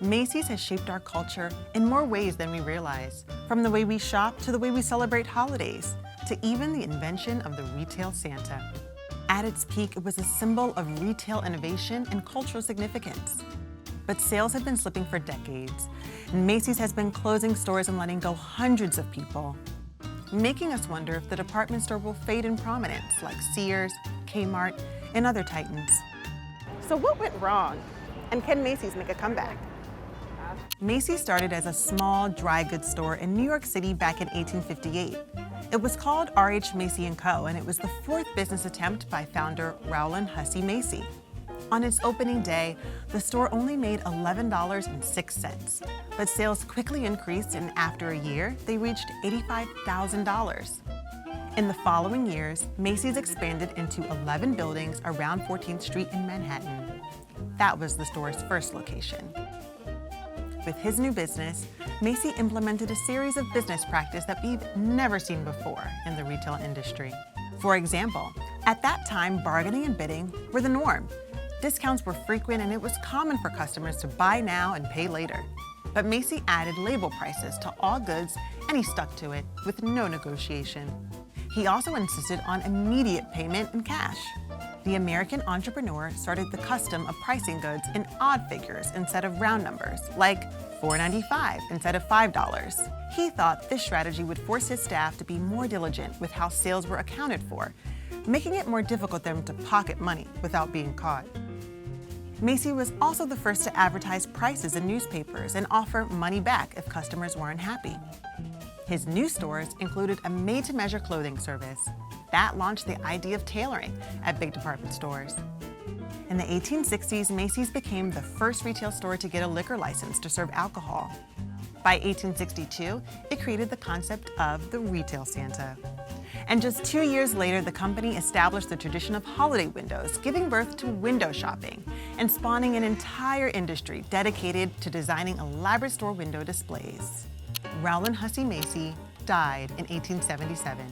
Macy's has shaped our culture in more ways than we realize, from the way we shop to the way we celebrate holidays, to even the invention of the retail Santa. At its peak, it was a symbol of retail innovation and cultural significance. But sales have been slipping for decades, and Macy's has been closing stores and letting go hundreds of people, making us wonder if the department store will fade in prominence like Sears, Kmart, and other titans. So what went wrong? And can Macy's make a comeback? Macy's started as a small dry goods store in New York City back in 1858. It was called R.H. Macy & Co., and it was the fourth business attempt by founder Rowland Hussey Macy. On its opening day, the store only made $11.06, but sales quickly increased, and after a year, they reached $85,000. In the following years, Macy's expanded into 11 buildings around 14th Street in Manhattan. That was the store's first location. With his new business, Macy implemented a series of business practices that we've never seen before in the retail industry. For example, at that time, bargaining and bidding were the norm. Discounts were frequent, and it was common for customers to buy now and pay later. But Macy added label prices to all goods, and he stuck to it with no negotiation. He also insisted on immediate payment in cash. The American entrepreneur started the custom of pricing goods in odd figures instead of round numbers, like $4.95 instead of $5. He thought this strategy would force his staff to be more diligent with how sales were accounted for, making it more difficult for them to pocket money without being caught. Macy was also the first to advertise prices in newspapers and offer money back if customers weren't happy. His new stores included a made-to-measure clothing service. That launched the idea of tailoring at big department stores. In the 1860s, Macy's became the first retail store to get a liquor license to serve alcohol. By 1862, it created the concept of the retail Santa. And just 2 years later, the company established the tradition of holiday windows, giving birth to window shopping and spawning an entire industry dedicated to designing elaborate store window displays. Rowland Hussey Macy died in 1877,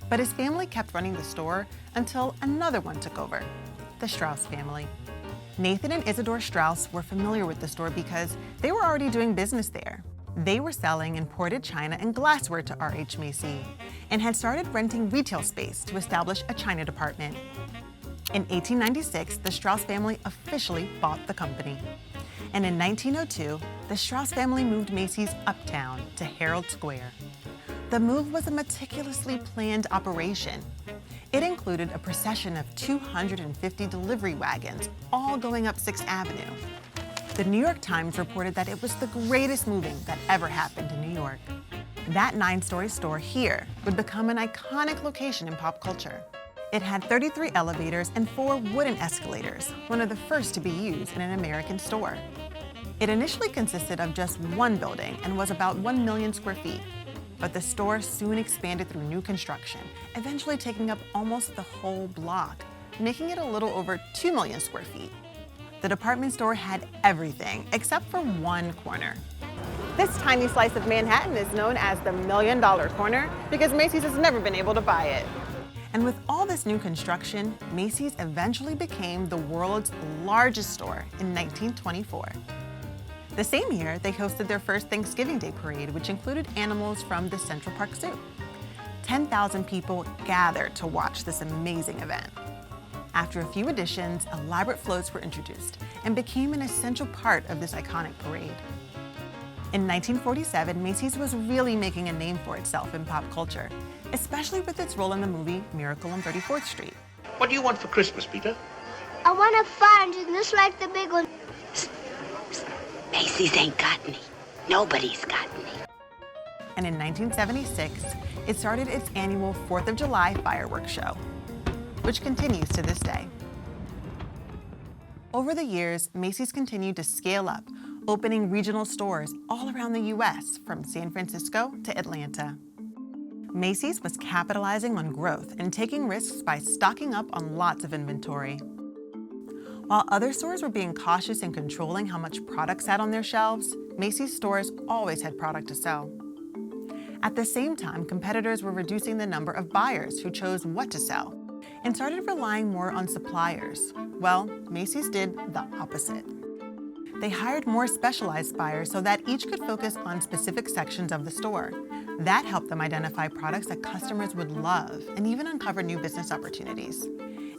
but his family kept running the store until another one took over, the Straus family. Nathan and Isidore Straus were familiar with the store because they were already doing business there. They were selling imported china and glassware to R.H. Macy and had started renting retail space to establish a china department. In 1896, the Straus family officially bought the company. And in 1902, the Straus family moved Macy's uptown to Herald Square. The move was a meticulously planned operation. It included a procession of 250 delivery wagons, all going up 6th Avenue. The New York Times reported that it was the greatest moving that ever happened in New York. That 9-story store here would become an iconic location in pop culture. It had 33 elevators and 4 wooden escalators, one of the first to be used in an American store. It initially consisted of just one building and was about 1 million square feet. But the store soon expanded through new construction, eventually taking up almost the whole block, making it a little over 2 million square feet. The department store had everything except for one corner. This tiny slice of Manhattan is known as the $1 Million Corner because Macy's has never been able to buy it. And with all this new construction, Macy's eventually became the world's largest store in 1924. The same year, they hosted their first Thanksgiving Day parade, which included animals from the Central Park Zoo. 10,000 people gathered to watch this amazing event. After a few additions, elaborate floats were introduced and became an essential part of this iconic parade. In 1947, Macy's was really making a name for itself in pop culture, especially with its role in the movie Miracle on 34th Street. What do you want for Christmas, Peter? I want a fountain just like the big one. Macy's ain't got any. Nobody's got any. And in 1976, it started its annual 4th of July fireworks show, which continues to this day. Over the years, Macy's continued to scale up, opening regional stores all around the U.S., from San Francisco to Atlanta. Macy's was capitalizing on growth and taking risks by stocking up on lots of inventory. While other stores were being cautious in controlling how much product sat on their shelves, Macy's stores always had product to sell. At the same time, competitors were reducing the number of buyers who chose what to sell and started relying more on suppliers. Well, Macy's did the opposite. They hired more specialized buyers so that each could focus on specific sections of the store. That helped them identify products that customers would love and even uncover new business opportunities.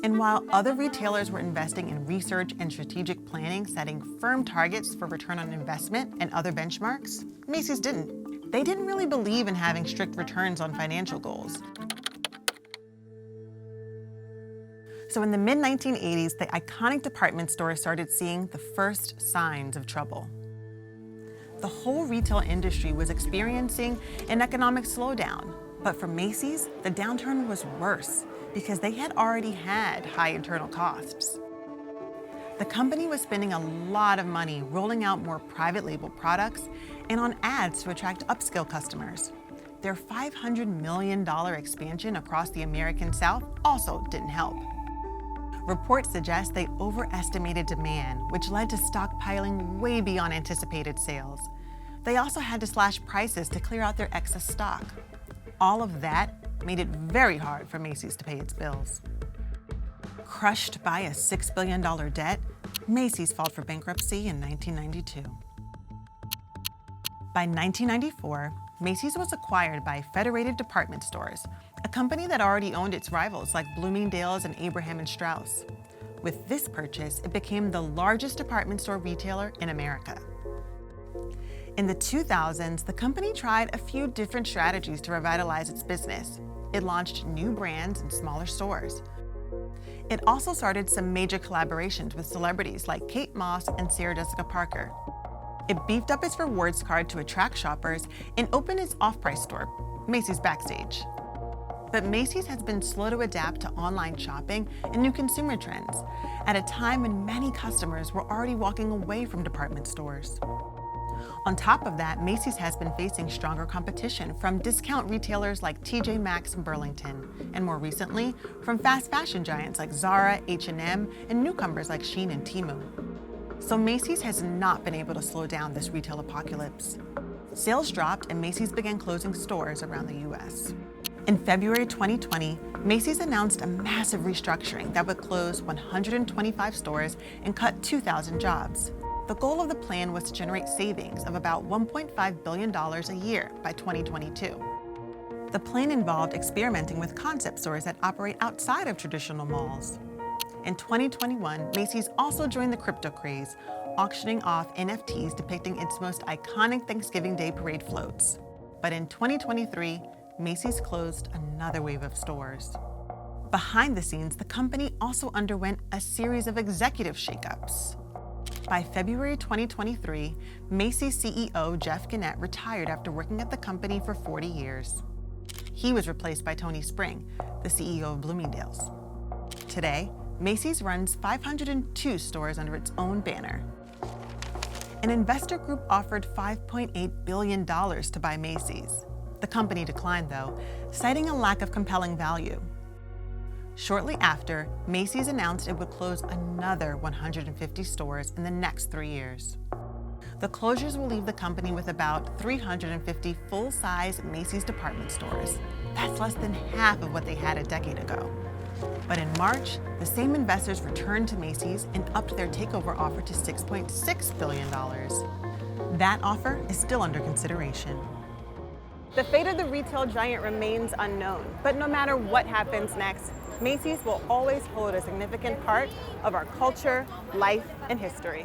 And while other retailers were investing in research and strategic planning, setting firm targets for return on investment and other benchmarks, Macy's didn't. They didn't really believe in having strict returns on financial goals. So in the mid-1980s, the iconic department store started seeing the first signs of trouble. The whole retail industry was experiencing an economic slowdown, but for Macy's, the downturn was worse because they had already had high internal costs. The company was spending a lot of money rolling out more private label products and on ads to attract upscale customers. Their $500 million expansion across the American South also didn't help. Reports suggest they overestimated demand, which led to stockpiling way beyond anticipated sales. They also had to slash prices to clear out their excess stock. All of that made it very hard for Macy's to pay its bills. Crushed by a $6 billion debt, Macy's filed for bankruptcy in 1992. By 1994, Macy's was acquired by Federated Department Stores, a company that already owned its rivals like Bloomingdale's and Abraham and Straus. With this purchase, it became the largest department store retailer in America. In the 2000s, the company tried a few different strategies to revitalize its business. It launched new brands and smaller stores. It also started some major collaborations with celebrities like Kate Moss and Sarah Jessica Parker. It beefed up its rewards card to attract shoppers and opened its off-price store, Macy's Backstage. But Macy's has been slow to adapt to online shopping and new consumer trends at a time when many customers were already walking away from department stores. On top of that, Macy's has been facing stronger competition from discount retailers like TJ Maxx and Burlington, and more recently, from fast fashion giants like Zara, H&M, and newcomers like Shein and Temu. So Macy's has not been able to slow down this retail apocalypse. Sales dropped and Macy's began closing stores around the US. In February 2020, Macy's announced a massive restructuring that would close 125 stores and cut 2,000 jobs. The goal of the plan was to generate savings of about $1.5 billion a year by 2022. The plan involved experimenting with concept stores that operate outside of traditional malls. In 2021, Macy's also joined the crypto craze, auctioning off NFTs depicting its most iconic Thanksgiving Day parade floats. But in 2023, Macy's closed another wave of stores. Behind the scenes, the company also underwent a series of executive shakeups. By February 2023, Macy's CEO Jeff Gennette retired after working at the company for 40 years. He was replaced by Tony Spring, the CEO of Bloomingdale's. Today, Macy's runs 502 stores under its own banner. An investor group offered $5.8 billion to buy Macy's. The company declined, though, citing a lack of compelling value. Shortly after, Macy's announced it would close another 150 stores in the next 3 years. The closures will leave the company with about 350 full-size Macy's department stores. That's less than half of what they had a decade ago. But in March, the same investors returned to Macy's and upped their takeover offer to $6.6 billion. That offer is still under consideration. The fate of the retail giant remains unknown, but no matter what happens next, Macy's will always hold a significant part of our culture, life, and history.